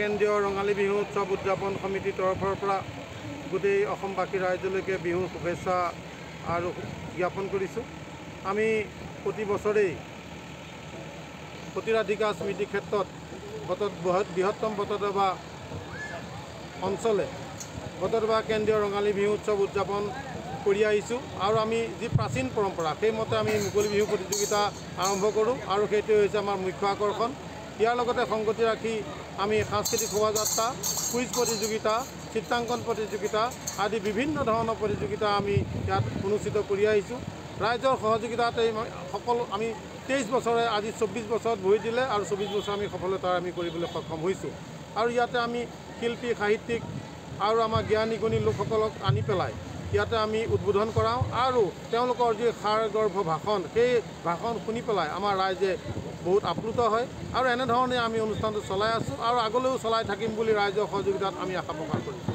কেন্দ্ৰীয় ৰঙালী বিহু উৎসৱ উদযাপন সমিতিৰ তৰফৰ পৰা গোটেই অসমবাসী ৰাইজলৈকে বিহুৰ শুভেচ্ছা আৰু জ্ঞাপন কৰিছোঁ। আমি প্ৰতি বছৰেই প্ৰতিৰাধিকা স্মৃতি ক্ষেত্ৰত বৃহত্তম বটদ্ৰৱা অঞ্চলে বটদ্ৰৱা কেন্দ্ৰীয় ৰঙালী বিহু উৎসৱ উদযাপন কৰি আহিছোঁ আৰু আমি যি প্ৰাচীন পৰম্পৰা সেইমতে আমি মুকলি বিহু প্ৰতিযোগিতা আৰম্ভ কৰোঁ আৰু সেইটোৱে হৈছে আমাৰ মুখ্য আকৰ্ষণ। ইয়াৰ লগতে সংগতি ৰাখি আমি সাংস্কৃতিক শোভাযাত্ৰা, কুইজ প্ৰতিযোগিতা, চিত্ৰাংকন প্ৰতিযোগিতা আদি বিভিন্ন ধৰণৰ প্ৰতিযোগিতা আমি ইয়াত অনুষ্ঠিত কৰি আহিছোঁ। ৰাইজৰ সহযোগিতাত এই সকলো আমি 23 বছৰে আজি 24 বছৰত ভৰি দিলে আৰু 24 বছৰ আমি সফলতা আমি কৰিবলৈ সক্ষম হৈছোঁ। আৰু ইয়াতে আমি শিল্পী, সাহিত্যিক আৰু আমাৰ জ্ঞানী গুণী লোকসকলক আনি পেলাই ইয়াতে আমি উদ্বোধন কৰাওঁ আৰু তেওঁলোকৰ যি সাৰগৰ্ভ ভাষণ, সেই ভাষণ শুনি পেলাই আমাৰ ৰাইজে বহুত আপ্লুত হয় আৰু এনেধৰণে আমি অনুষ্ঠানটো চলাই আছোঁ আৰু আগলৈও চলাই থাকিম বুলি ৰাইজৰ সহযোগিতাত আমি আশা প্ৰকাশ কৰিছোঁ।